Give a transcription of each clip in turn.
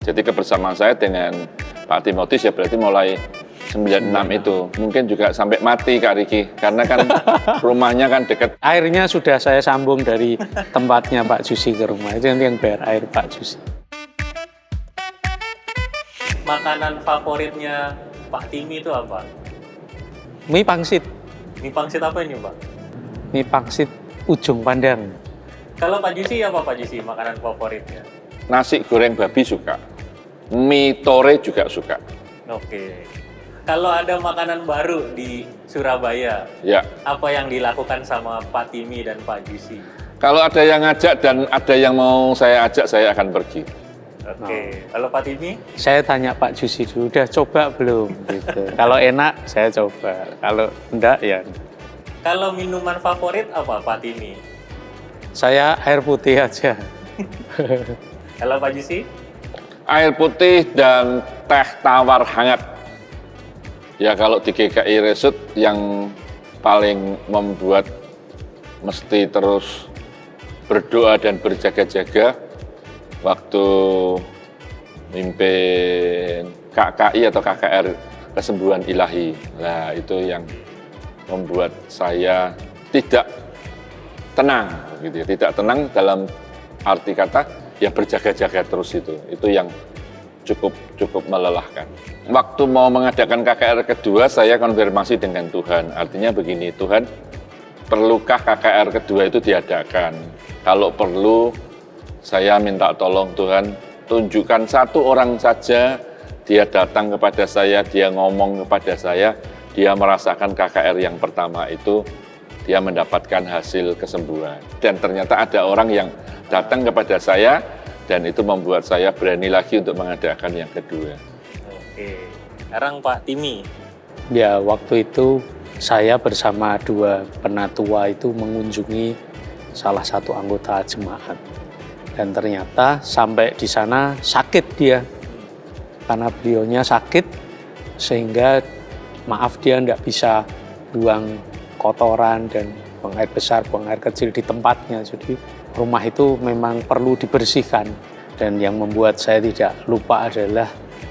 Jadi kebersamaan saya dengan Pak Timotius ya berarti mulai 96 itu. Mungkin juga sampai mati Kak Riki, karena kan rumahnya kan dekat. Airnya sudah saya sambung dari tempatnya Pak Jusi ke rumah. Itu yang bayar air Pak Jusi. Makanan favoritnya Pak Timi itu apa? Mie pangsit. Mie pangsit apa ini, Pak? Mie pangsit ujung pandang. Kalau Pak Jusi apa Pak Jusi makanan favoritnya? Nasi goreng babi suka, mie tore juga suka. Oke. Kalau ada makanan baru di Surabaya, Ya. apa yang dilakukan sama Pak Timi dan Pak Jusi? Kalau ada yang ngajak dan ada yang mau saya ajak, saya akan pergi. Oke. Kalau Pak Timi? Saya tanya Pak Jusi dulu, udah coba belum? Gitu. Kalau enak, saya coba. Kalau enggak, ya enggak. Kalau minuman favorit apa Pak Timi? Saya air putih aja. Kalau Pak Jusi? Air putih dan teh tawar hangat. Ya kalau di GKI Resut yang paling membuat mesti terus berdoa dan berjaga-jaga waktu mimpin KKI atau KKR Kesembuhan Ilahi. Nah itu yang membuat saya tidak tenang, gitu ya. Tidak tenang dalam arti kata ya berjaga-jaga terus itu yang cukup melelahkan. Waktu mau mengadakan KKR kedua, saya konfirmasi dengan Tuhan. Artinya begini, Tuhan, perlukah KKR kedua itu diadakan? Kalau perlu, saya minta tolong Tuhan, tunjukkan satu orang saja, dia datang kepada saya, dia ngomong kepada saya, dia merasakan KKR yang pertama itu, dia mendapatkan hasil kesembuhan. Dan ternyata ada orang yang datang kepada saya, dan itu membuat saya berani lagi untuk mengadakan yang kedua. Oke. Sekarang Pak Timi. Ya, waktu itu saya bersama dua penatua itu mengunjungi salah satu anggota jemaat. Dan ternyata sampai di sana sakit dia. Karena beliaunya sakit, sehingga maaf dia tidak bisa buang kotoran dan buang air besar, buang air kecil di tempatnya. Jadi rumah itu memang perlu dibersihkan. Dan yang membuat saya tidak lupa adalah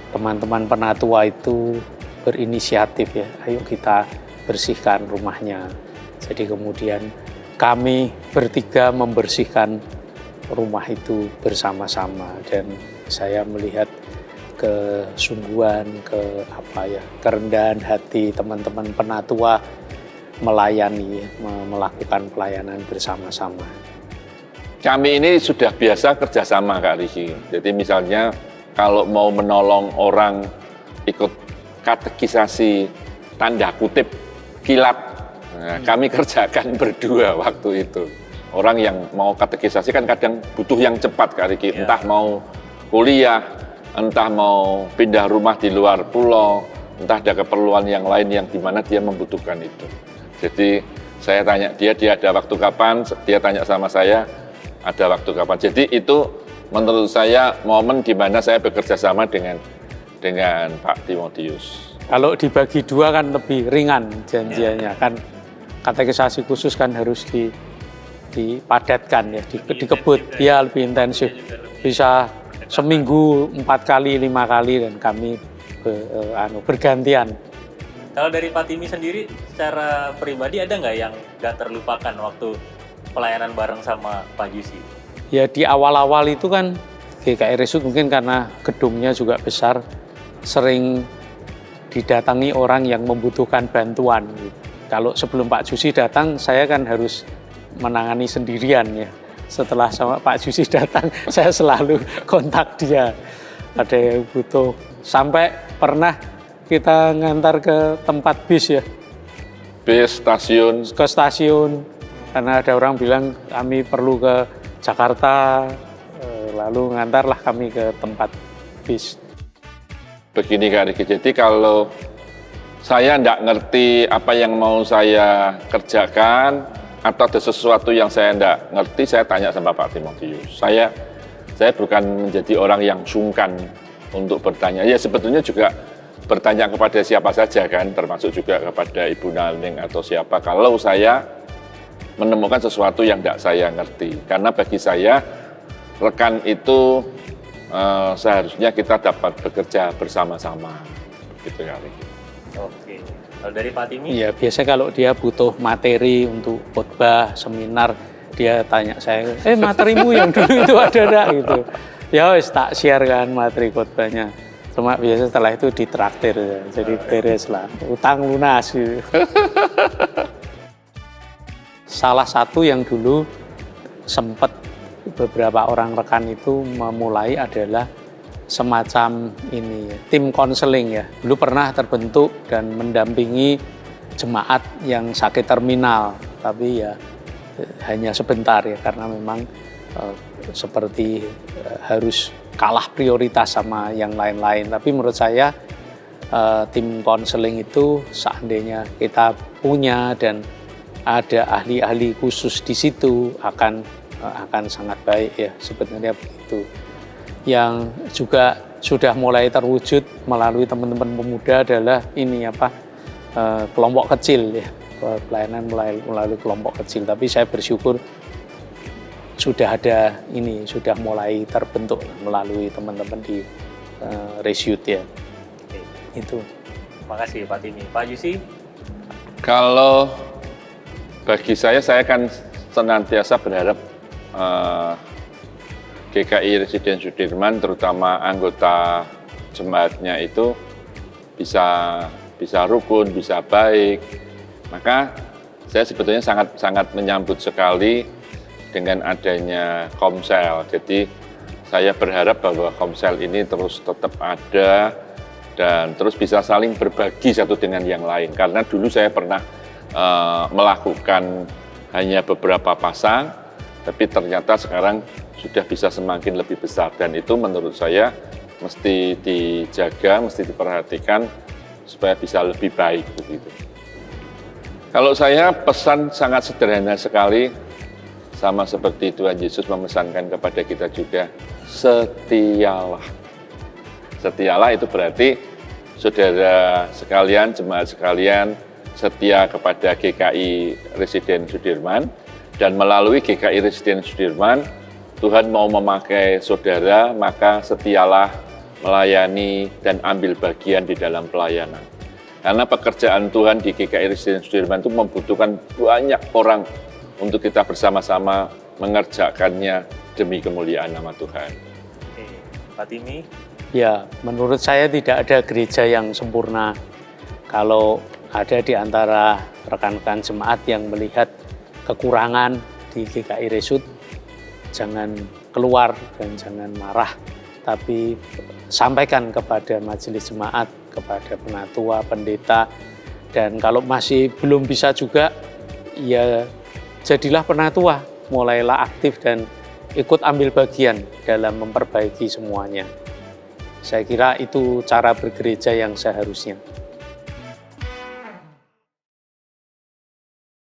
teman-teman penatua itu berinisiatif ya, ayo kita bersihkan rumahnya. Jadi kemudian kami bertiga membersihkan rumah itu bersama-sama dan saya melihat kesungguhan, kerendahan hati teman-teman penatua melayani, melakukan pelayanan bersama-sama. Kami ini sudah biasa kerjasama Kak Riki. Jadi misalnya kalau mau menolong orang ikut katekisasi tanda kutip kilat, nah, kami kerjakan berdua waktu itu. Orang yang mau katekisasi kan kadang butuh yang cepat Kak Riki, entah mau kuliah, entah mau pindah rumah di luar pulau, entah ada keperluan yang lain yang dimana dia membutuhkan itu. Jadi saya tanya dia ada waktu kapan, dia tanya sama saya, ada waktu kapan. Jadi itu menurut saya momen di mana saya bekerja sama dengan Pak Timotius. Kalau dibagi dua kan lebih ringan janjiannya kan, katekisasi khusus kan harus dipadatkan ya, dikebut ya lebih intensif. Bisa seminggu 4 kali, 5 kali dan kami bergantian. Kalau dari Pak Timi sendiri, secara pribadi ada nggak yang nggak terlupakan waktu pelayanan bareng sama Pak Jusi? Ya di awal-awal itu kan GKI Resut mungkin karena gedungnya juga besar, sering didatangi orang yang membutuhkan bantuan. Kalau sebelum Pak Jusi datang, saya kan harus menangani sendirian ya. Setelah sama Pak Jusi datang, saya selalu kontak dia. Ada yang butuh. Sampai pernah kita ngantar ke tempat bis ya. Bis, stasiun. Ke stasiun, karena ada orang bilang kami perlu ke Jakarta, lalu ngantarlah kami ke tempat bis. Begini Kak Riki, jadi kalau saya tidak ngerti apa yang mau saya kerjakan atau ada sesuatu yang saya tidak ngerti, saya tanya sama Pak Timotius. Saya bukan menjadi orang yang sungkan untuk bertanya. Ya sebetulnya juga bertanya kepada siapa saja kan, termasuk juga kepada Ibu Naning atau siapa. Kalau saya menemukan sesuatu yang tidak saya ngerti, karena bagi saya rekan itu seharusnya kita dapat bekerja bersama-sama, gitu kali. Oke. Kalau dari Pak Timi? Iya, biasanya kalau dia butuh materi untuk khotbah, seminar, dia tanya saya, materimu yang dulu itu ada enggak gitu. Ya wis tak share kan materi khotbahnya. Cuma biasa setelah itu ditraktir ya. Jadi beres lah, utang lunas gitu. Salah satu yang dulu sempat beberapa orang rekan itu memulai adalah semacam ini tim konseling ya. Dulu pernah terbentuk dan mendampingi jemaat yang sakit terminal, tapi ya hanya sebentar ya karena memang seperti harus kalah prioritas sama yang lain-lain. Tapi menurut saya tim konseling itu seandainya kita punya dan ada ahli-ahli khusus di situ akan sangat baik ya, sebenarnya begitu. Yang juga sudah mulai terwujud melalui teman-teman pemuda adalah ini kelompok kecil ya, pelayanan melalui kelompok kecil. Tapi saya bersyukur sudah ada sudah mulai terbentuk melalui teman-teman di Reshoot ya. Oke. Itu. Terima kasih Pak Timi. Pak Yusi? Kalau bagi saya kan senantiasa berharap GKI Residen Sudirman, terutama anggota jemaatnya itu bisa rukun, bisa baik. Maka saya sebetulnya sangat menyambut sekali dengan adanya Komsel. Jadi saya berharap bahwa Komsel ini terus tetap ada dan terus bisa saling berbagi satu dengan yang lain. Karena dulu saya pernah melakukan hanya beberapa pasang, tapi ternyata sekarang sudah bisa semakin lebih besar, dan itu menurut saya mesti dijaga, mesti diperhatikan supaya bisa lebih baik begitu. Kalau saya pesan sangat sederhana sekali, sama seperti Tuhan Yesus memesankan kepada kita juga, setialah. Setialah itu berarti saudara sekalian, jemaat sekalian setia kepada GKI Residen Sudirman, dan melalui GKI Residen Sudirman Tuhan mau memakai saudara, maka setialah melayani dan ambil bagian di dalam pelayanan. Karena pekerjaan Tuhan di GKI Residen Sudirman itu membutuhkan banyak orang untuk kita bersama-sama mengerjakannya demi kemuliaan nama Tuhan. Oke, Pak Timi? Ya, menurut saya tidak ada gereja yang sempurna. Kalau ada di antara rekan-rekan jemaat yang melihat kekurangan di GKI Reshoot, jangan keluar dan jangan marah, tapi sampaikan kepada majelis jemaat, kepada penatua, pendeta, dan kalau masih belum bisa juga, ya jadilah penatua, mulailah aktif dan ikut ambil bagian dalam memperbaiki semuanya. Saya kira itu cara bergereja yang seharusnya.